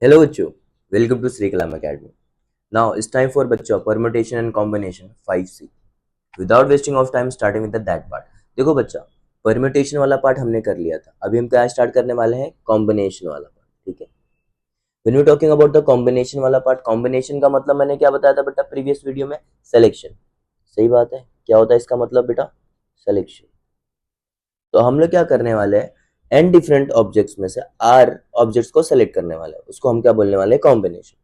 Hello बच्चों, welcome to Sri Kalam Academy. Now it's time for बच्चों permutation and combination 5C. Without wasting of time, starting with that part. देखो बच्चा, permutation वाला part हमने कर लिया था. अभी हम क्या स्टार्ट करने वाले हैं? combination वाला पार्ट. ठीक है. When we talking about the combination वाला पार्ट, combination का मतलब मैंने क्या बताया था बेटा प्रीवियस वीडियो में? selection. सही बात है. क्या होता है इसका मतलब बेटा? selection. तो हम लोग क्या करने वाले हैं? एन डिफरेंट ऑब्जेक्ट्स में से आर ऑब्जेक्ट्स को सेलेक्ट करने वाले हैं. उसको हम क्या बोलने वाले हैं? कॉम्बिनेशन.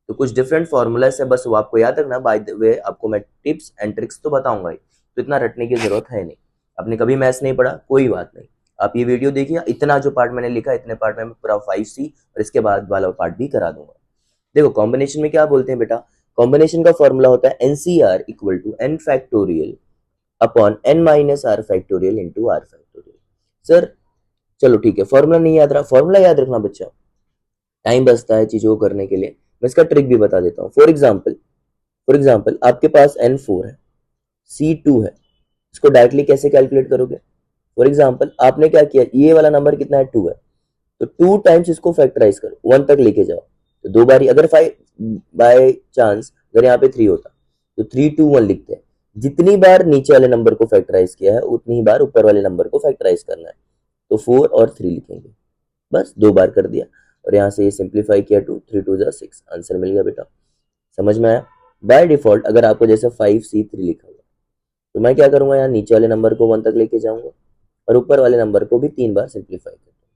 तो कुछ डिफरेंट फॉर्मूला से बस वो आपको याद रखना. बाय द वे आपको मैं टिप्स एंड ट्रिक्स तो बताऊंगा ही, तो इतना रटने की जरूरत है नहीं. आपने कभी मैथ्स नहीं पढ़ा, कोई बात नहीं, आप ये वीडियो देखिए. इतना जो पार्ट मैंने लिखा इतने पार्ट में पूरा 5C और इसके बाद वाला पार्ट भी करा दूंगा. देखो कॉम्बिनेशन में क्या बोलते हैं बेटा? कॉम्बिनेशन का फॉर्मूला होता है NCR equal to N factorial upon N minus R factorial into R factorial. Sir चलो ठीक है, फॉर्मूला नहीं याद रहा, फॉर्मूला याद रखना बच्चा. टाइम बचता है चीजों को करने के लिए. मैं इसका ट्रिक भी बता देता हूँ. फॉर एग्जाम्पल आपके पास N4 है, C2 है. इसको डायरेक्टली कैसे कैलकुलेट करोगे? फॉर एग्जाम्पल आपने क्या किया, ये वाला नंबर कितना है? 2 है. तो 2 टाइम्स इसको फैक्टराइज करो, 1 तक लेके जाओ. तो दो बारी अगर 5 बाय चांस अगर यहाँ पे 3 होता तो 3 2 1 लिखते हैं. जितनी बार नीचे वाले नंबर को फैक्टराइज किया है उतनी ही बार ऊपर वाले नंबर को फैक्टराइज करना है. तो 4 और 3 लिखेंगे. बस 2 बार कर दिया और यहाँ से ये सिंप्लीफाई किया, 2 3 2 6, आंसर मिल गया बेटा. समझ में आया? बाय डिफॉल्ट अगर आपको जैसे 5C3 लिखा हुआ तो मैं क्या करूंगा, यहाँ नीचे वाले नंबर को 1 तक लेके जाऊंगा और ऊपर वाले नंबर को भी 3 बार सिंप्लीफाई करूंगा.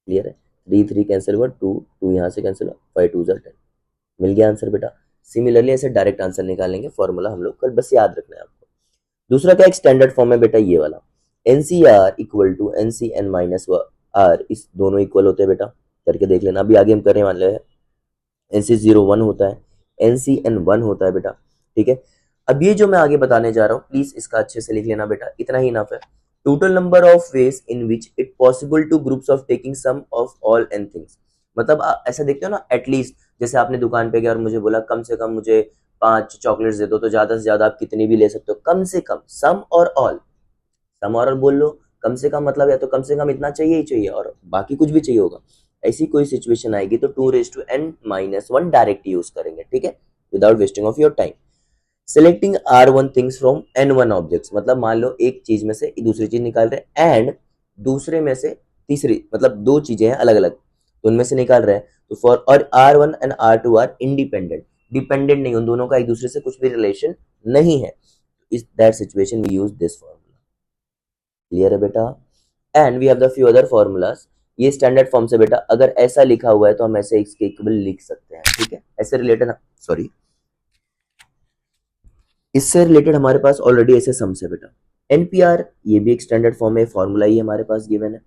क्लियर है? 3 3 कैंसिल हुआ, 2 2 यहाँ से कैंसिल हुआ, 5 2 10. मिल गया आंसर बेटा. सिमिलरली ऐसे डायरेक्ट आंसर निकालेंगे. फॉर्मूला हम लोग कल बस याद रखना है आपको. दूसरा क्या एक स्टैंडर्ड फॉर्म है बेटा, ये वाला NCR equal to NCN minus R. इस दोनों इक्वल होते हैं बेटा, करके देख लेना. अभी आगे हम करने वाले हैं. NC01 होता है, NCN1 होता है बेटा. ठीक है. अब ये जो मैं आगे बताने जा रहा हूँ प्लीज इसका अच्छे से लिख लेना बेटा, इतना ही इनफ है. Total number of ways in which it possible to groups of taking some of all N things. मतलब ऐसा देखते हो ना, एटलीस्ट जैसे आपने दुकान पे गया और मुझे बोला कम से कम मुझे 5 चॉकलेट्स दे दो, तो ज्यादा से ज्यादा आप कितनी भी ले सकते हो. कम से कम, सम और ऑल. सम और ऑल बोल लो. कम से कम मतलब या तो कम से कम इतना चाहिए ही चाहिए और बाकी कुछ भी चाहिए होगा. ऐसी कोई सिचुएशन आएगी तो 2n-1 डायरेक्ट यूज करेंगे. ठीक है, without wasting of your time. Selecting R1 things from N1 objects. मतलब मान लो एक चीज में से दूसरी चीज निकाल रहे हैं एंड दूसरे में से तीसरी, मतलब दो चीजें हैं अलग अलग, तो उनमें से निकाल रहे हैं. तो फॉर और R1 and R2 are independent, dependent नहीं, उन दोनों का एक दूसरे से कुछ भी रिलेशन नहीं है. इस that situation we use this formula. Clear है बेटा? And we have the few other formulas. ये स्टैंडर्ड फॉर्म से बेटा अगर ऐसा लिखा हुआ है तो हम ऐसे इसके इक्वल लिख सकते हैं. ठीक है, ऐसे रिलेटेड, सॉरी, इससे रिलेटेड हमारे पास ऑलरेडी ऐसे सम्स है बेटा. एनपीआर ये भी एक स्टैंडर्ड फॉर्म है, फॉर्मूला ही हमारे पास गिवन है.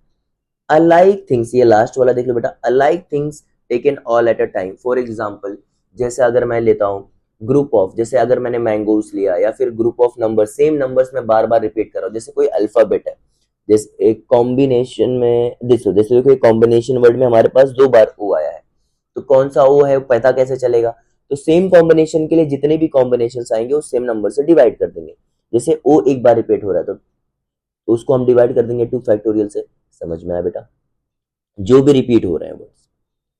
अलाइक थिंग्स, ये लास्ट वाला देख लो बेटा. Alike things taken all at a time. For example जैसे अगर मैं लेता हूँ ग्रुप ऑफ, जैसे अगर मैंने मैंगोस लिया या फिर group of number, same numbers में बार बार रिपीट कर रहा हूँ. जैसे कोई अल्फाबेट है, जैसे एक कॉम्बिनेशन में जैसे कोई कॉम्बिनेशन वर्ड में हमारे पास 2 बार ओ आया है, तो कौन सा ओ है पता कैसे चलेगा? तो सेम कॉम्बिनेशन के लिए जितने भी कॉम्बिनेशन आएंगे वो सेम नंबर से डिवाइड कर देंगे. जैसे ओ एक बार रिपीट हो रहा है तो उसको हम डिवाइड कर देंगे 2 फैक्टोरियल से. समझ में आया बेटा? जो भी रिपीट हो रहे हैं वर्ड्स.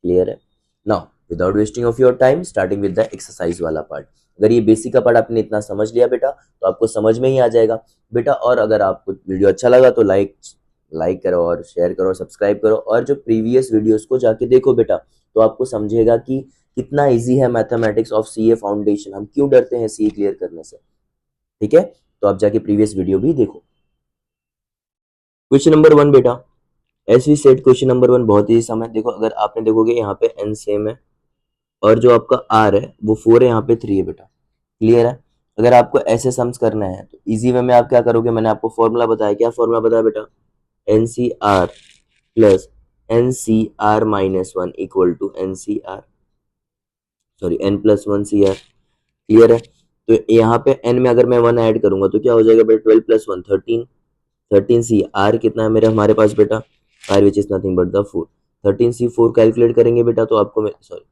क्लियर है? Now without wasting of your time, starting with the exercise वाला पार्ट. अगर ये बेसिक का पार्ट आपने इतना समझ लिया बेटा तो आपको समझ में ही आ जाएगा बेटा. और अगर आपको वीडियो अच्छा लगा तो लाइक करो और शेयर करो और सब्सक्राइब करो, और जो प्रीवियस वीडियोस को जाके देखो बेटा, तो आपको समझेगा कि कितना इजी है मैथमेटिक्स ऑफ सीए फाउंडेशन. हम क्यों डरते हैं सीए क्लियर करने से? ठीक है, तो आप जाके प्रीवियस वीडियो भी देखो. क्वेश्चन नंबर 1 बेटा, S V set question number 1 बहुत ही समय. देखो अगर आपने देखोगे यहाँ पे एन सेम है और जो आपका आर है वो 4 है, यहाँ पे 3 है बेटा. क्लियर है? अगर आपको ऐसे सम्स करना है तो इजी वे में आप क्या करोगे, मैंने आपको फॉर्मूला बताया. क्या फॉर्मूला बताया बेटा? N C R plus N C R minus 1 equal to N C R, sorry N plus 1 C R. Clear है? तो यहाँ पे एन में अगर मैं 1 ऐड करूंगा तो क्या हो जाएगा बेटा? 12 प्लस 1 13. 13 सी आर कितना है मेरे हमारे पास बेटा? R which is nothing but the 4. 13 C 4 calculate करेंगे बेटा तो आपको, सॉरी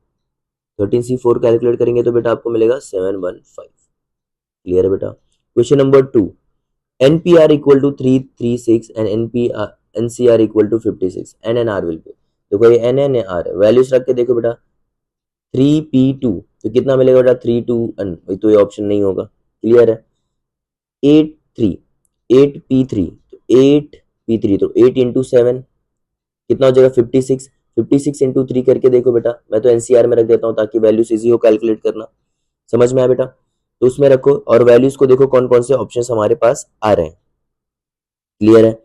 13 सी 4 कैलकुलेट करेंगे तो बेटा आपको मिलेगा 715. क्लियर है बेटा? Question number 2, NPR equal to 336 and NCR equal to 56 N N R will be. देखो ये एन एन आर वैल्यूज रख के देखो बेटा. 3p2 तो कितना मिलेगा बेटा 3 2 तो ये ऑप्शन नहीं होगा, क्लियर है। 8 3 तो 8p3 तो 8 × 7 कितना हो जाएगा 56। 56 × 3 करके देखो बेटा, मैं तो एनसीआर में रख देता हूँ ताकि वैल्यूज इजी हो कैलकुलेट करना, समझ में आया बेटा। तो उसमें रखो और वैल्यूज को देखो कौन कौन से ऑप्शंस हमारे पास आ रहे हैं, क्लियर है।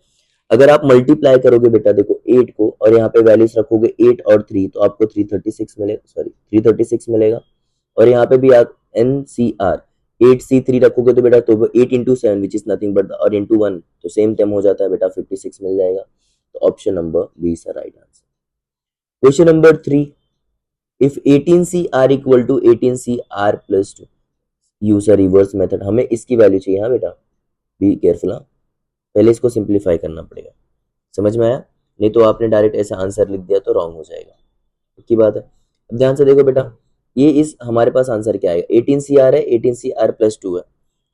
अगर आप मल्टीप्लाई करोगे बेटा देखो 8 को और यहाँ पे वैल्यूज रखोगे 8 और 3 तो आपको 336 मिलेगा, सॉरी 336 मिलेगा। और यहाँ पे भी आप एनसीआर 8c3 रखोगे तो बेटा तो 8 × 7 विच इज नथिंग बट और इंटू 1 तो सेम टाइम हो जाता है बेटा 56 मिल जाएगा। तो option number B is the right answer. Question number 3, if 18cr equal to 18cr plus 2 use a reverse method, हमें इसकी वैल्यू चाहिए। हाँ बेटा बी केयरफुल, हाँ पहले इसको सिंप्लीफाई करना पड़ेगा, समझ में आया, नहीं तो आपने डायरेक्ट ऐसा आंसर लिख दिया तो रॉन्ग हो जाएगा की बात है। अब ध्यान से देखो बेटा, ये इस हमारे पास आंसर क्या आएगा 18cr है, 18cr प्लस 2 है।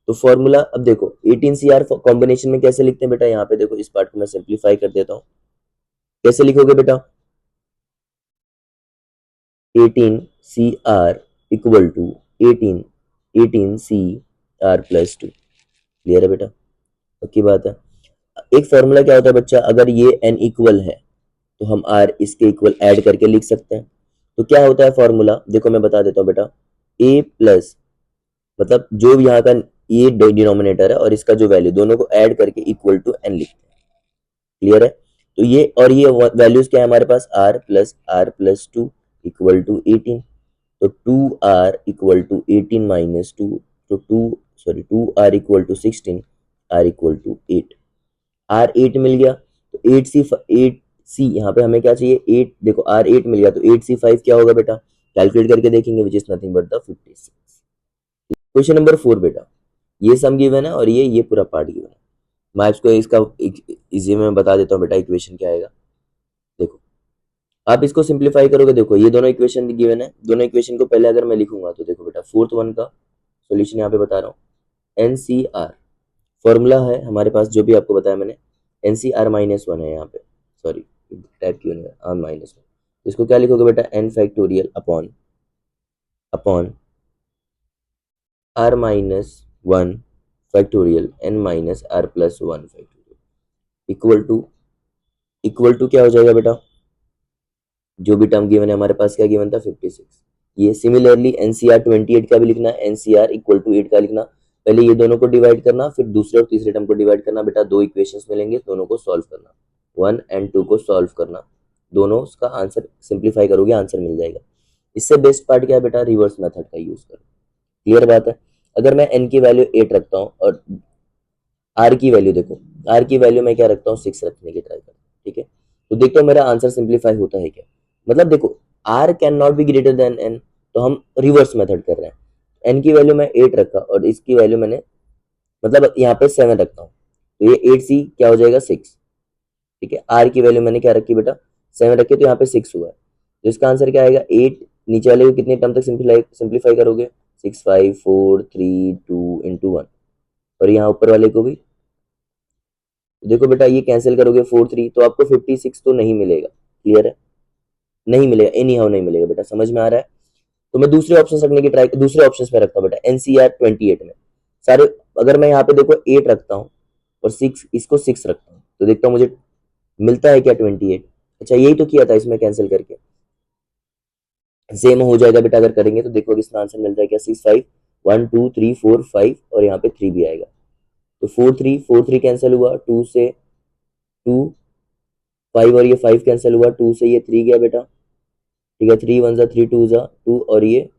तो फॉर्मूला अब देखो 18cr कॉम्बिनेशन में कैसे लिखते हैं बेटा, यहाँ पे देखो इस पार्ट को मैं सिंप्लीफाई कर देता हूँ। कैसे लिखोगे बेटा 18cr equal to 18cr plus 2, clear है बेटा, पक्की बात है। एक फॉर्मूला क्या होता है बच्चा, अगर ये n इक्वल है तो हम r इसके इक्वल ऐड करके लिख सकते हैं। तो क्या होता है फॉर्मूला, देखो मैं बता देता हूँ बेटा, a प्लस मतलब जो यहाँ का ये डिनोमिनेटर है और इसका जो वैल्यू दोनों को ऐड करके इक्वल टू n लिखते हैं, क्लियर है। तो ये और ये वैल्यूज क्या है हमारे पास r प्लस 2 इक्वल टू 18, तो 2r इक्वल टू 18 माइनस 2 तो 2r equal to 16, r equal to 8, r 8 मिल गया। तो 8c यहाँ पे हमें क्या चाहिए 8, देखो r 8 मिल गया तो 8c5 क्या होगा बेटा, कैलकुलेट करके देखेंगे विच is nothing but the 56। Question number 4 बेटा, ये सम गिवन है और ये पूरा पार्ट गिवन है। मैं इसको इसका इजी में बता देता हूँ बेटा इक्वेशन क्या आएगा। देखो आप इसको सिंप्लीफाई करोगे, देखो ये दोनों इक्वेशन गिवन है, दोनों इक्वेशन को पहले अगर मैं लिखूंगा तो देखो बेटा फोर्थ वन का सॉल्यूशन यहाँ पे बता रहा हूँ। एनसीआर फॉर्मूला है हमारे पास जो भी आपको बताया मैंने, एनसीआर -1 है यहाँ पे, सॉरी टाइप क्यों नहीं है आर -1, इसको क्या लिखोगे बेटा n factorial upon r-1 factorial n minus r plus 1 factorial equal to क्या हो जाएगा बेटा, जो भी टर्म गिवन है हमारे पास क्या गिवन था 56। ये सिमिलरली एनसीआर 28 का भी लिखना है, एनसीआर इक्वल टू 8 का लिखना, पहले ये दोनों को डिवाइड करना फिर दूसरे और तीसरे टर्म को डिवाइड करना बेटा, दो इक्वेशंस मिलेंगे दोनों को सॉल्व करना, 1 और 2 को सॉल्व करना, दोनों उसका आंसर सिंप्लीफाई करोगे आंसर मिल जाएगा। इससे बेस्ट पार्ट क्या है बेटा, रिवर्स मेथड का यूज करो, क्लियर बात है। अगर मैं n की वैल्यू 8 रखता हूँ और r की वैल्यू देखो, r की वैल्यू मैं क्या रखता हूँ 6 रखने की ट्राई करता हूँ, ठीक है। तो देखता हूँ मेरा आंसर सिंप्लीफाई होता है क्या, मतलब देखो r can not be greater than n, तो हम रिवर्स मेथड कर रहे हैं। n की वैल्यू मैं 8 रखा और इसकी वैल्यू मैंने मतलब यहाँ पे 7 रखता हूँ, तो ये 8c क्या हो जाएगा 6, ठीक है। r की वैल्यू मैंने क्या रखी बेटा 7 रखी, तो यहाँ पे 6 हुआ है, तो इसका आंसर क्या आएगा 8, नीचे वाले को कितने टर्म तक सिंप्लीफाई करोगे 6 5 4 3 2 इंटू 1, और यहाँ ऊपर वाले को भी देखो बेटा ये कैंसिल करोगे 4 3 तो आपको 56 तो नहीं मिलेगा, क्लियर है, नहीं मिलेगा, एनी हाउ नहीं मिलेगा बेटा, समझ में आ रहा है। तो मैं दूसरे ऑप्शन रखने की ट्राई, दूसरे ऑप्शन पे रखता हूँ बेटा एनसीआर 28 में सारे, अगर मैं यहाँ पे देखो 8 रखता हूँ और 6 इसको 6 रखता हूँ तो देखता हूँ मुझे मिलता है क्या 28, अच्छा यही तो किया था इसमें कैंसिल करके, सेम हो जाएगा बेटा अगर करेंगे तो देखो इसका आंसर मिलता है क्या 6 5 1 2 3 4 5 और यहाँ पे 3 भी आएगा, तो 4 3 कैंसिल हुआ, 2 से 2 5 और ये 5 कैंसिल हुआ, 2 से ये 3 गया बेटा, ठीक है, 3 1 जा 3 2 जा 2 और ये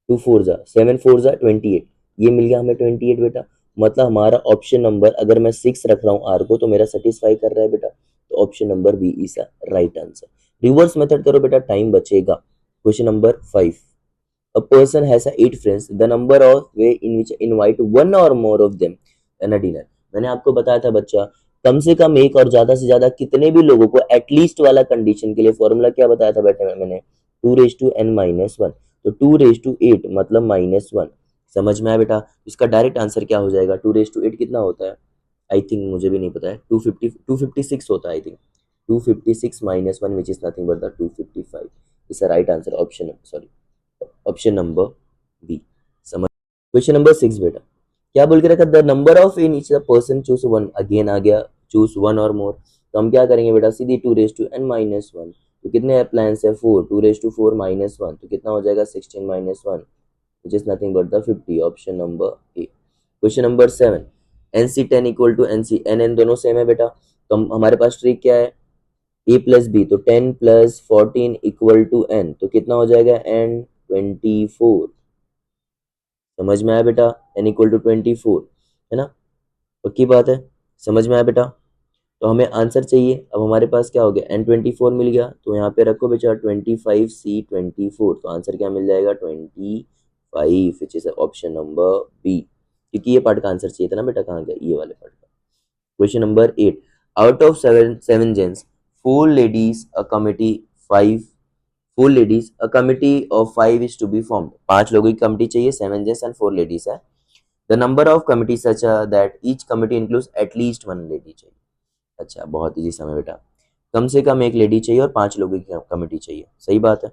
2 4 जा 7 4 जा 28, ये मिल गया हमें 28 बेटा। मतलब हमारा ऑप्शन नंबर अगर मैं 6 रख रहा हूँ आर को तो मेरा सेटिस्फाई कर रहा है बेटा, तो option number B is the right answer. Reverse method करो बेटा टाइम बचेगा। Question number 5, a person has 8 friends, the number of way in which invite one or more of them in a dinner, मैंने आपको बताया था बच्चा कम से कम एक और ज्यादा से ज्यादा कितने भी लोगों को एटलीस्ट वाला कंडीशन के लिए फॉर्मूला क्या बताया था बेटा मैंने 2n-1, तो 2/8 मतलब -1, समझ में आया बेटा। इसका डायरेक्ट आंसर क्या हो जाएगा 2/8 कितना होता है, आई थिंक मुझे भी नहीं पता है, 256 होता है I think, 256 -1 which is nothing but the 255 is the right answer, option sorry option number B. समझ। क्वेश्चन नंबर 6 बेटा, क्या बोल के रखा, the number of in each person choose one, again आ गया चूज वन और मोर। तो हम क्या करेंगे बेटा, सीधी 2 raised to n-1, तो कितने अप्लायंस है 4, 2 raised to 4 - 1, तो कितना हो जाएगा 16 - 1, which is nothing but the 50, option number A. Question number 7, NC10 equal to NC, N दोनों सेम है बेटा, तो हमारे पास ट्रिक क्या है, ए प्लस बी, तो 10 + 14 इक्वल टू n, तो कितना हो जाएगा n24। समझ में आया बेटा, n इक्वल टू 24 है ना, पक्की बात है, समझ में आया बेटा। तो हमें आंसर चाहिए, अब हमारे पास क्या हो गया, n24 मिल गया, तो यहाँ पे रखो बेटा 25C24, तो आंसर क्या मिल जाएगा 25, which is option number B, क्योंकि ये पार्ट का आंसर चाहिए था ना बेटा, कहाँ गया ये वाले पार्ट का। Question number 8, out of seven gents 4 ladies a committee 5, 4 ladies a committee of 5 is to be formed, 5 लोगों की कमिटी चाहिए, 7 जेंट्स एंड 4 लेडीज है। The number of committee such that each committee includes at least 1 lady चाहिए। अच्छा, बहुत easy समय बेटा, कम से कम 1 लेडी चाहिए और 5 लोगों की कमिटी चाहिए, सही बात है।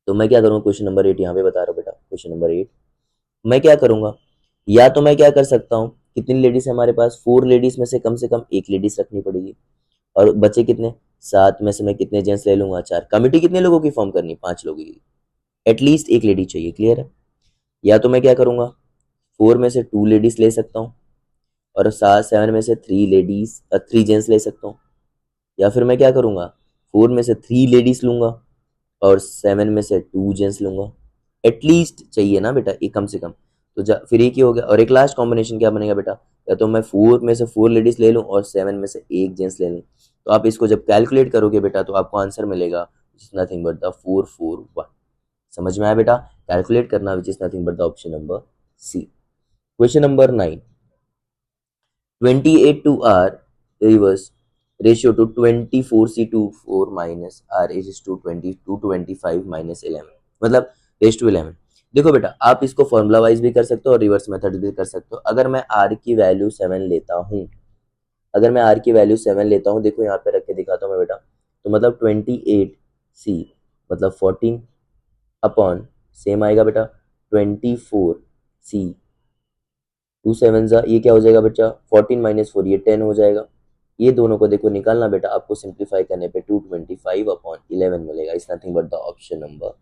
तो मैं क्या करूँगा, क्वेश्चन नंबर 8 यहाँ पे बता रहा हूँ बेटा, क्वेश्चन नंबर 8 मैं क्या करूँगा, या तो मैं क्या कर सकता हूँ, कितनी लेडीज है हमारे पास, 4 लेडीज में से कम 1 लेडीज रखनी पड़ेगी, और बचे कितने 7 में से मैं कितने जेंट्स ले लूंगा 4, कमिटी कितने लोगों की फॉर्म करनी, 5 लोगों की, एटलीस्ट 1 लेडी चाहिए, क्लियर है। या तो मैं क्या करूँगा, 4 में से 2 लेडीज ले सकता हूँ, और 7 में से 3 जेंट्स ले सकता हूँ, या फिर मैं क्या करूँगा, 4 में से 3 लेडीज लूंगा और 7 में से 2 जेंट्स लूंगा, एटलीस्ट चाहिए ना बेटा ये कम से कम, तो फिर एक ही हो गया, और एक लास्ट कॉम्बिनेशन क्या बनेगा बेटा, या तो मैं 4 में से 4 लेडीज ले लूँ और 7 में से 1 जेंट्स ले लूँ, तो आप इसको जब कैलकुलेट करोगे बेटा तो आपको आंसर मिलेगा which is nothing but the 441। समझ में आया बेटा, कैलकुलेट करना which is nothing but the option number C. Question number 9, 28 to R reverse ratio to 24C24 minus R is to 22 to 25 minus 11, मतलब रेस टू 11। देखो बेटा, आप इसको फॉर्मूला वाइज भी कर सकते हो और रिवर्स मेथड भी कर सकते हो। अगर मैं R की वैल्यू 7 लेता हूँ, अगर मैं R की वैल्यू 7 लेता हूँ, देखो यहाँ पे रख के दिखाता हूँ मैं बेटा, तो मतलब 28C मतलब 14 अपॉन सेम आएगा बेटा 24C, 2 7 ये क्या हो जाएगा बच्चा 14 - 4 ये 10 हो जाएगा। ये दोनों को देखो निकालना बेटा, आपको सिंप्लीफाई करने पे 225 अपॉन 11 मिलेगा, is nothing but the option number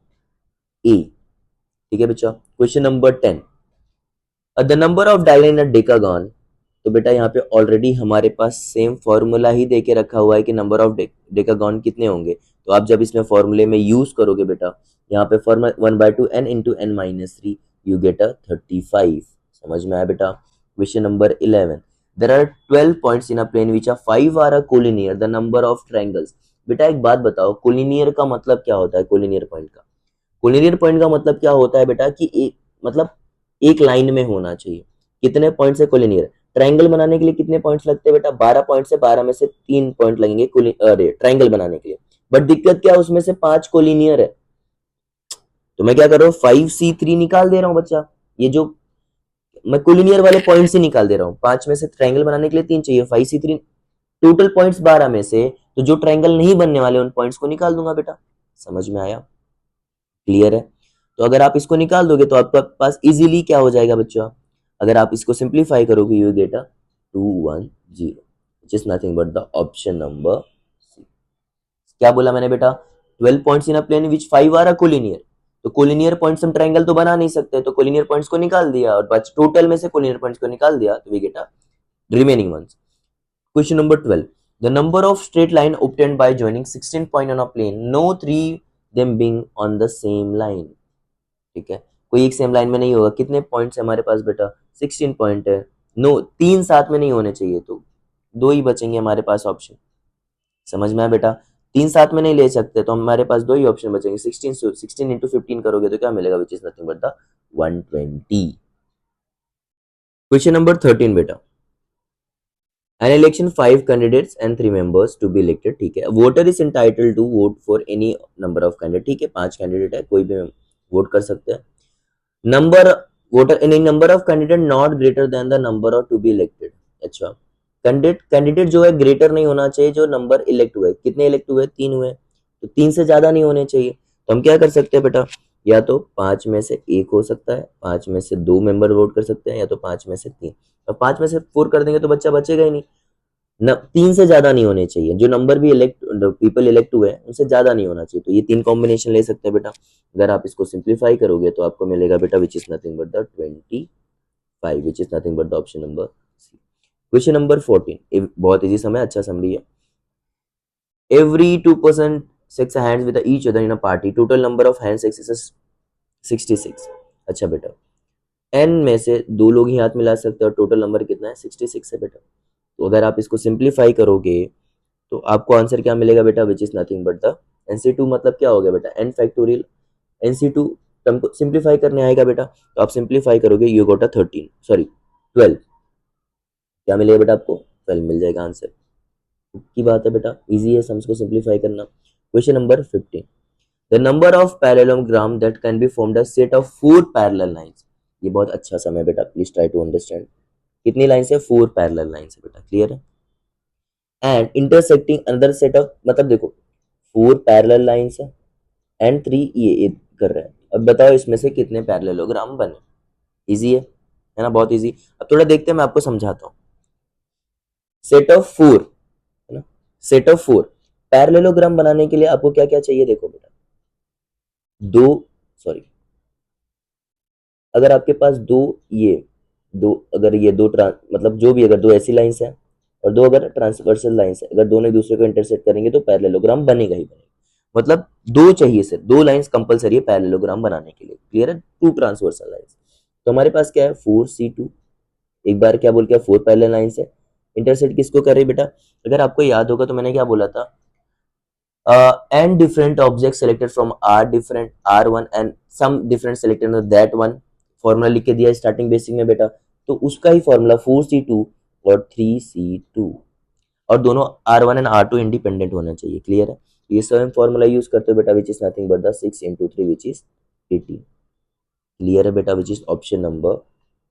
ए। ठीक है बच्चा। Question number 10, the number of dial in a decagon, तो बेटा यहाँ पे ऑलरेडी हमारे पास सेम फॉर्मूला ही दे के रखा हुआ है कि नंबर ऑफ डेकागन कितने होंगे, तो आप जब इसमें फॉर्मूले में यूज करोगे बेटा, यहाँ पे formula 1/2 n into n minus 3 you get a 35। समझ में आया बेटा। Question number 11, there are 12 points in a plane which are 5 are a collinear, the number of triangles. बेटा एक बात बताओ, कोलिनियर का मतलब क्या होता है, कोलिनियर पॉइंट का, कोलिनियर पॉइंट का मतलब क्या होता है बेटा कि एक मतलब एक लाइन में होना चाहिए। कितने पॉइंट है कोलिनियर, ट्रायंगल बनाने के लिए कितने पॉइंट्स लगते हैं बेटा, 12 पॉइंट से 12 में से 3 पॉइंट लगेंगे ट्रायंगल बनाने के लिए, बट दिक्कत क्या है उसमें से 5 कोलिनियर है, तो मैं क्या कर रहा हूँ 5C3 निकाल दे रहा हूँ बच्चा, ये जो मैं कोलिनियर वाले पॉइंट से निकाल दे रहा हूँ, 5 में से ट्रायंगल बनाने के लिए 3 चाहिए, 5C3 टोटल पॉइंट्स 12 में से, तो जो ट्रायंगल नहीं बनने वाले उन पॉइंट्स को निकाल दूंगा बेटा। समझ में आया, क्लियर है। तो अगर आप इसको निकाल दोगे तो आपके पास इजीली क्या हो जाएगा बच्चा, अगर आप इसको सिंप्लीफाई करोगे you get a 210, which is nothing but the option number C. क्या बोला मैंने बेटा, 12 points in a plane which 5 are a collinear, तो कोलिनियर पॉइंट्स हम ट्रायंगल तो बना नहीं सकते, तो कोलिनियर पॉइंट्स को निकाल दिया और बस टोटल में से कोलिनियर पॉइंट्स को निकाल दिया, तो we get a remaining ones. Question number 12, the number of straight line obtained by joining 16 point on a plane, no 3 them being on the same line। ठीक है, कोई एक सेम लाइन में नहीं होगा, कितने पॉइंट्स है हमारे पास बेटा 16 पॉइंट है, नो 3 साथ में नहीं होने चाहिए, तो 2 ही बचेंगे हमारे पास ऑप्शन। समझ में आया बेटा, 3 साथ में नहीं ले सकते, तो हमारे पास 2 ही ऑप्शन बचेंगे, 16 इंटू 15 करोगे तो क्या मिलेगा, which is nothing but the 120। Question number 13 बेटा, an election 5 candidates and 3 members to be elected। ठीक है, voter is entitled to vote for any number of candidate। ठीक है, 5 कैंडिडेट है, कोई भी वोट कर सकते हैं। Number voter in number of candidate not greater than the number of to be elected. अच्छा, कैंडिडेट जो है ग्रेटर नहीं होना चाहिए, जो नंबर इलेक्ट हुए, कितने इलेक्ट हुए 3 हुए, तो 3 से ज्यादा नहीं होने चाहिए, तो हम क्या कर सकते हैं बेटा, या तो 5 में से 1 हो सकता है, 5 में से 2 मेंबर वोट कर सकते हैं, या तो 5 में से 3। अब 5 में से 4 कर देंगे तो बच्चा बचेगा ही नहीं न, 3 से ज्यादा नहीं होने चाहिए। जो नंबर भी पीपल इलेक्ट हुए हैं उनसे ज्यादा नहीं होना चाहिए। तो ये 3 कॉम्बिनेशन ले सकते हैं बेटा। अगर आप इसको सिंप्लीफाई करोगे तो आपको मिलेगा बेटा which is nothing but the 25, which is nothing but the option number C. Question number 14 बहुत इजी सम है, अच्छा सम भी है। Every 2% shakes hands with each other in a party. Total number of handshakes is 66। अच्छा बेटा, n में से 2 लोग ही हाथ मिला सकते हैं और टोटल नंबर कितना है 66 है बेटा। तो अगर आप इसको सिंप्लीफाई करोगे तो आपको आंसर क्या मिलेगा बेटा, which is nothing but the NC2। मतलब क्या हो गया बेटा, n फैक्टोरियल। NC2 टर्म को सिंप्लीफाई करने आएगा बेटा, तो आप सिंप्लीफाई करोगे यू गोट अ 12। क्या मिलेगा बेटा आपको, 12 मिल जाएगा आंसर की बात है बेटा। इजी है सम्स को सिंप्लीफाई करना। Question number 15, the number of parallelogram that can be formed a set of 4 parallel lines. ये बहुत अच्छा सम है बेटा, प्लीज ट्राई टू अंडरस्टैंड। कितनी लाइंस है, 4 पैरेलल लाइंस है बेटा, क्लियर है। And intersecting another set of, मतलब देखो 4 पैरेलल लाइंस है एंड 3 ये कर रहे हैं। अब बताओ इसमें से कितने पैरेललोग्राम बने। इजी है ना, बहुत इजी। अब थोड़ा देखते हैं, मैं आपको समझाता हूँ। सेट ऑफ 4 है ना, सेट ऑफ 4 पैरेललोग्राम बनाने के लिए आपको क्या क्या चाहिए, देखो बेटा। दो सॉरी अगर आपके पास दो अगर ये दो मतलब जो भी, अगर 2 ऐसी लाइंस है और 2 अगर ट्रांसवर्सल लाइंस है, अगर दोनों एक दूसरे को इंटरसेक्ट करेंगे तो पैरेललोग्राम बनेगा ही बनेगा। मतलब 2 चाहिए सर, 2 लाइंस कंपलसरी है पैरेललोग्राम बनाने के लिए, क्लियर है। 2 ट्रांसवर्सल लाइंस। तो हमारे पास क्या है 4C2, एक बार क्या बोल के 4 पैरेलल लाइंस है। इंटरसेक्ट किसको कर रही बेटा, अगर आपको याद होगा तो मैंने क्या बोला था, and different objects selected from R1 and some different selected on that one। Formula लिख के दिया स्टार्टिंग बेसिक में बेटा, तो उसका ही फॉर्मूला 4C2 और 3C2, और दोनों R1 एंड R2 इंडिपेंडेंट होना चाहिए, क्लियर है। ये सेम फॉर्मूला यूज करते हो बेटा, which is nothing but the 6 into 3 which is 18, clear है बेटा, which is option number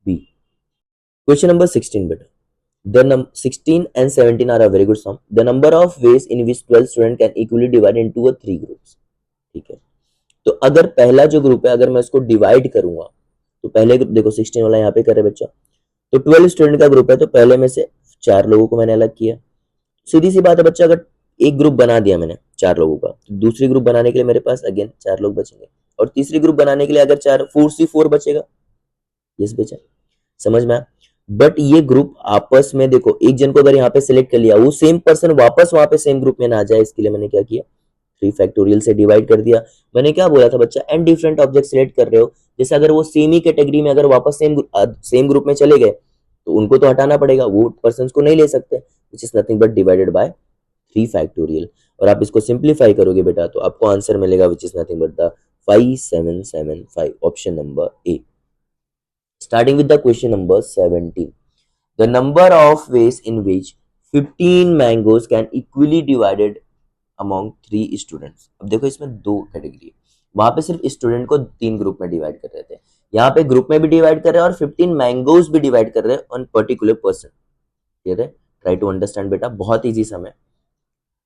B. Question number 16 बेटा, the 16 and 17 are a very good sum। The number of ways in which 12 students can equally divide into a 3 groups। ठीक है, तो अगर पहला जो group है अगर मैं इसको डिवाइड करूंगा तो पहले ग्रुप देखो 16 वाला यहाँ पे करे बच्चा, तो 12 स्टूडेंट का ग्रुप है तो पहले में से 4 लोगों को मैंने अलग किया। सीधी सी बात है बच्चा, अगर एक ग्रुप बना दिया मैंने 4 लोगों का, तो दूसरी ग्रुप बनाने के लिए मेरे पास अगेन 4 लोग बचेंगे, और तीसरी ग्रुप बनाने के लिए अगर 4 बचेगा। यस बचा, समझ में आया। बट ये ग्रुप आपस में देखो, एक जन को अगर यहाँ पे सिलेक्ट कर लिया, वो सेम पर्सन वापस वहां पे सेम ग्रुप में ना आ जाए, इसके लिए मैंने क्या किया, 3 फैक्टोरियल से डिवाइड कर दिया। मैंने क्या बोला था बच्चा, एंड डिफरेंट ऑब्जेक्ट सिलेक्ट कर रहे हो, जैसे अगर वो सेम ही कैटेगरी में अगर वापस सेम ग्रुप में चले गए तो उनको तो हटाना पड़ेगा, वो पर्सन को नहीं ले सकते, विच is nothing but divided by 3 factorial. और आप इसको सिंप्लीफाई करोगे बेटा तो आपको आंसर मिलेगा which is nothing but the 5775, option number A. Starting with the question number 17, the number of ways in which 15 mangoes can equally divided among 3 students। अब देखो इसमें 2 कैटेगरी है, वहां पे सिर्फ स्टूडेंट को 3 ग्रुप में डिवाइड कर रहे थे, यहाँ पे ग्रुप में भी डिवाइड कर रहे हैं और 15 मैंगोज भी डिवाइड कर रहे हैं ऑन पर्टिकुलर पर्सन। क्लियर है, ट्राई टू अंडरस्टैंड बेटा, बहुत इजी समय,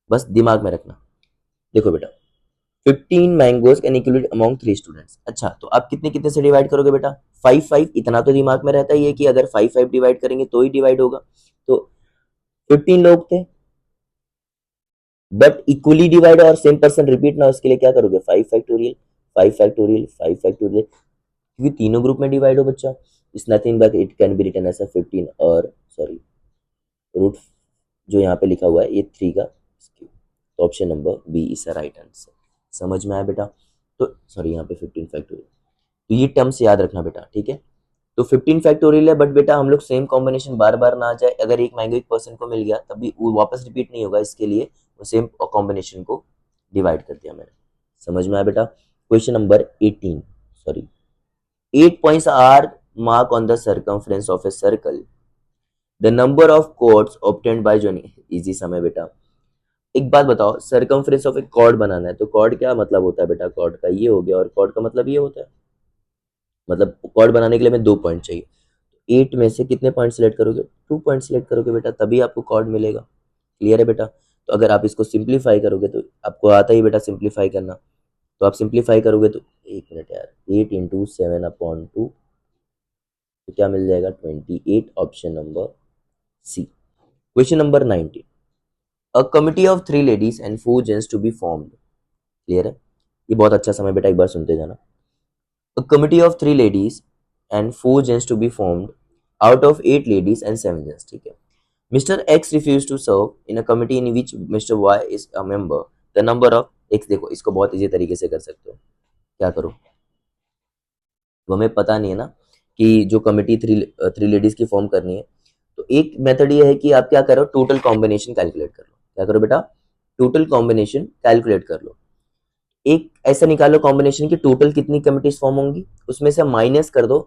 बस दिमाग में रखना। देखो बेटा 15 mangoes can equally among 3 students. अच्छा, तो आप कितने कितने से डिवाइड करोगे बेटा, 5 इतना तो दिमाग में रहता ही है कि अगर 5 डिवाइड करेंगे तो ही डिवाइड होगा। तो 15 लोग थे बट इक्वली डिवाइड और सेम पर्सन रिपीट ना, उसके लिए क्या करोगे 5 फैक्टोरियल 5 फैक्टोरियल 5 फैक्टोरियल, क्योंकि तीनों ग्रुप में डिवाइड हो बच्चा। It's nothing but it can be written as 15 और सॉरी रूट जो यहाँ पे लिखा हुआ है ये 3 का, तो option number B is the right answer. समझ में आया बेटा, तो सॉरी यहाँ पे 15 फैक्टोरियल, तो ये टर्म्स याद रखना बेटा, ठीक है। तो 15 फैक्टोरियल है बट बेटा हम लोग सेम कॉम्बिनेशन बार बार ना आ जाए, अगर एक मैंगो एक पर्सन को मिल गया तब भी वो वापस रिपीट नहीं होगा, इसके लिए वो सेम कॉम्बिनेशन को डिवाइड कर दिया मैंने। समझ में आया बेटा। Question number 18, sorry 8 points are marked on the circumference of a circle। The number of chords obtained by joining, easy समय बेटा। एक बात बताओ, सर्कमफ्रेंस ऑफ एक कॉर्ड बनाना है तो कॉर्ड क्या मतलब होता है बेटा, कॉर्ड का ये हो गया और कॉर्ड का मतलब ये होता है, मतलब कॉर्ड बनाने के लिए हमें 2 पॉइंट चाहिए, 8 में से कितने पॉइंट सिलेक्ट करोगे, 2 पॉइंट सिलेक्ट करोगे बेटा, तभी आपको कॉर्ड मिलेगा। क्लियर है बेटा। तो अगर आप इसको सिंप्लीफाई करोगे तो आपको आता ही बेटा सिंप्लीफाई करना, तो आप सिंप्लीफाई करोगे तो एक मिनट यार, 8 × 7/2 तो क्या मिल जाएगा 28, option number C. Question number 19, a committee of 3 ladies and 4 gents to be formed. Clear है, ये बहुत अच्छा समय बेटा, एक बार सुनते जाना। A committee of 3 ladies and 4 gents to be formed out of 8 ladies and 7 gents, ठीक है। Mister X refuse to serve in a committee in which mister Y is a member, the number of X. देखो इसको बहुत easy तरीके से कर सकते हो, क्या करो, वो हमें पता नहीं है ना कि जो कमिटी थ्री लेडीज की फॉर्म करनी है, तो एक मेथड ये है कि आप क्या करो, टोटल कॉम्बिनेशन कैलकुलेट कर लो। क्या करो बेटा, टोटल कॉम्बिनेशन कैलकुलेट कर लो। एक ऐसा निकालो कॉम्बिनेशन की टोटल कितनी कमिटीज फॉर्म होंगी, उसमें से माइनस कर दो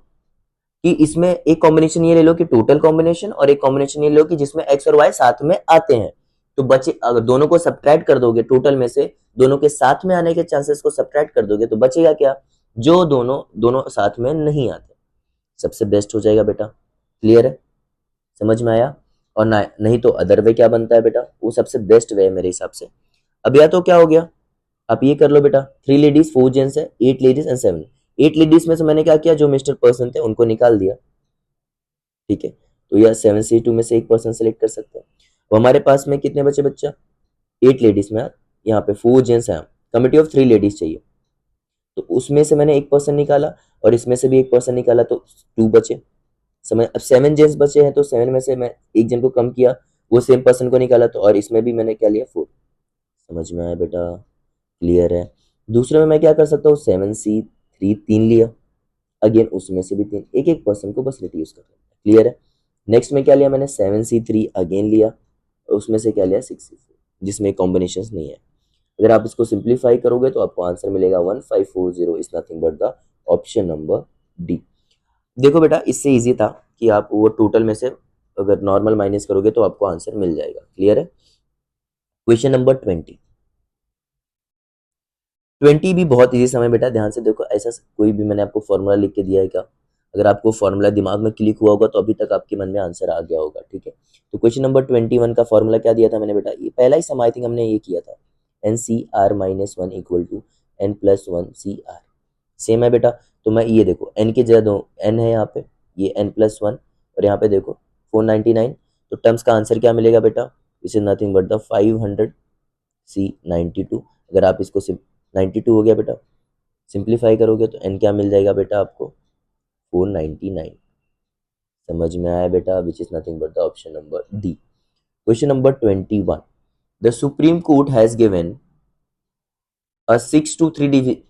कि इसमें एक कॉम्बिनेशन ये ले लो कि टोटल कॉम्बिनेशन, और एक कॉम्बिनेशन ये ले लो कि जिसमें एक्स और वाई साथ में आते हैं। तो बचे, अगर दोनों को सब्ट्रैक्ट कर दोगे टोटल में से, दोनों के साथ में आने के चांसेस को सब्ट्रैक्ट कर दोगे, तो बचेगा क्या, जो दोनों दोनों साथ में नहीं आते, सबसे बेस्ट हो जाएगा बेटा। क्लियर है, समझ में आया। और ना नहीं तो अदर वे क्या बनता है बेटा, वो सबसे बेस्ट वे है मेरे हिसाब से। अब या तो क्या हो गया, आप ये कर लो बेटा, 3 लेडीज 4 जेंट्स है, 8 लेडीज एंड 7। 8 लेडीज में से मैंने क्या किया, जो मिस्टर पर्सन थे उनको निकाल दिया, ठीक है। तो यह 7C2 में से एक पर्सन सेलेक्ट कर सकते हैं। तो हमारे पास में कितने बचे बच्चा, 8 लेडीज में, यहाँ पे 4 जेंट्स हैं, कमिटी ऑफ 3 लेडीज चाहिए, तो उसमें से मैंने एक पर्सन निकाला और इसमें से भी एक पर्सन निकाला, तो 2 बचे। समझ, अब 7 जेंट्स बचे हैं, तो 7 में से मैं एक जन को कम किया, वो सेम पर्सन को निकाला, तो और इसमें भी मैंने क्या लिया 4। समझ में आया बेटा, क्लियर है। दूसरे में मैं क्या कर सकता हूँ, 7C3 3 लिया, अगेन उसमें से भी 3, एक एक पर्सन को बस रिड्यूस कर लेना। क्लियर है। नेक्स्ट में क्या लिया मैंने, 7C3 अगेन लिया, और उसमें से क्या लिया 6C4, जिसमें कॉम्बिनेशन नहीं है। अगर आप इसको सिंप्लीफाई करोगे तो आपको आंसर मिलेगा 1540 is nothing but the option number D. देखो बेटा इससे इजी था कि आप वो टोटल में से अगर नॉर्मल माइनस करोगे तो आपको आंसर मिल जाएगा। क्लियर है। क्वेश्चन नंबर 20 भी बहुत इजी समय बेटा, ध्यान से देखो, ऐसा कोई भी मैंने आपको फॉर्मूला लिख के दिया है क्या, अगर आपको फॉर्मूला दिमाग में क्लिक हुआ होगा तो अभी तक आपके मन में आंसर आ गया होगा, ठीक है। तो क्वेश्चन नंबर 21 का फॉर्मूला क्या दिया था मैंने बेटा, ये पहला ही सम आई थिंक हमने ये किया था, NCR-1 equal to N+1CR, same है बेटा। तो मैं ये देखो n की जगह दो, n है यहाँ पे, ये N+1, और यहाँ पे देखो 499, तो टर्म्स का आंसर क्या मिलेगा बेटा, which is nothing but the 500C92। अगर आप इसको 92 हो गया बेटा, सिंप्लीफाई करोगे तो n क्या मिल जाएगा बेटा आपको 499। समझ में आया बेटा, which is nothing but the option number D. Question number 21, the supreme court has given a 6-3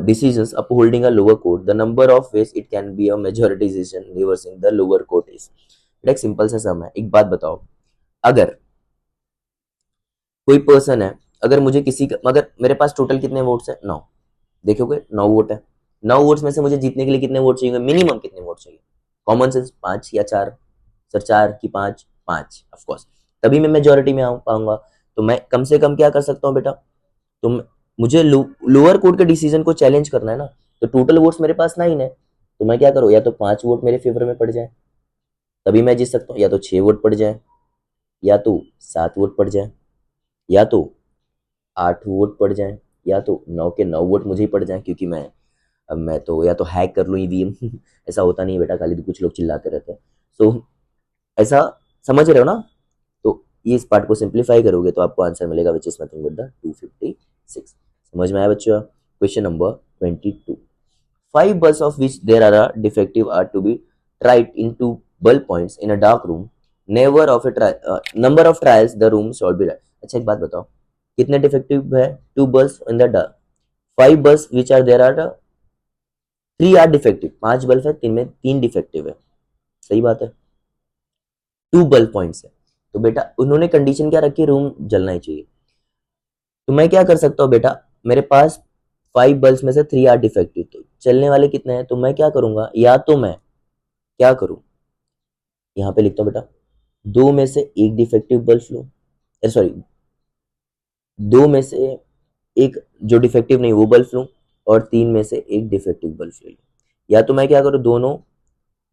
decisions upholding a lower court, the number of ways it can be a majority decision reversing the lower court is। एक simple सा सम है, एक बात बताओ, अगर कोई person है, अगर मुझे किसी का, मगर मेरे पास टोटल कितने वोट्स हैं 9, देखोगे 9 वोट है, 9 वोट्स में से मुझे जीतने के लिए कितने वोट चाहिए, मिनिमम कितने वोट चाहिए, कॉमन सेंस 5 या 4, सर 4 की 5, 5 ऑफ कोर्स, तभी मैं मेजोरिटी में आ पाऊंगा। तो मैं कम से कम क्या कर सकता हूँ बेटा, तो मुझे लोअर कोर्ट के डिसीजन को चैलेंज करना है ना, तो टोटल वोट्स मेरे पास 9 है, तो मैं क्या करूँ, या तो 5 वोट मेरे फेवर में पड़ जाए तभी मैं जीत सकता हूँ, या तो 6 वोट पड़ जाए, या तो 7 वोट पड़ जाए, या तो 8 वोट पड़ जाए, या तो 9 के 9 वोट मुझे ही पड़ जाए, क्योंकि मैं तो या तो हैक कर लूँ ईवीएम ऐसा होता नहीं बेटा, खाली तो कुछ लोग चिल्लाते रहते हैं। सो ऐसा समझ रहे हो ना, तो ये इस पार्ट को सिंप्लीफाई करोगे तो आपको आंसर मिलेगा which is nothing but the 256। समझ में आया बच्चों। Question number 22, 5 bulbs of which there are a defective are to be tried into bulb points in a dark room, never of a number of trials the room shall be right। अच्छा एक बात बताओ, कितने defective है, 2 bulbs in the dark, 5 bulbs which are there are 3 are defective, 5 bulb है, 3 में 3 defective है, सही बात है, 2 बल्ब पॉइंट्स है, तो बेटा उन्होंने कंडीशन क्या रखी, रूम जलना ही चाहिए। तो मैं क्या कर सकता हूँ बेटा, मेरे पास 5 बल्ब में से 3 आर डिफेक्टिव, तो चलने वाले कितने हैं, तो मैं क्या करूंगा, या तो मैं क्या करूं, यहाँ पे लिखता हूँ बेटा, 2 में से एक डिफेक्टिव बल्ब लूँ, सॉरी 2 में से एक जो डिफेक्टिव नहीं वो बल्ब लूँ, और 3 में से एक डिफेक्टिव बल्ब ले लूँ, या तो मैं क्या करूँ, दोनों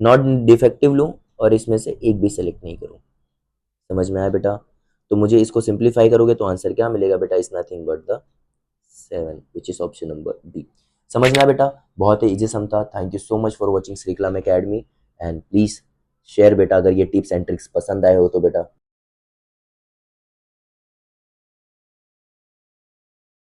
नॉट डिफेक्टिव लूँ और इसमें से एक भी सेलेक्ट नहीं करूँ। समझ में आया बेटा, तो मुझे इसको सिंप्लीफाई करोगे तो आंसर क्या मिलेगा बेटा, is nothing but the 7 which is option number B. समझना बेटा, बहुत ही इजी सम था। Thank you so much for watching Shri Kalam academy and please share बेटा, अगर ये टिप्स एंड ट्रिक्स पसंद आए हो तो बेटा।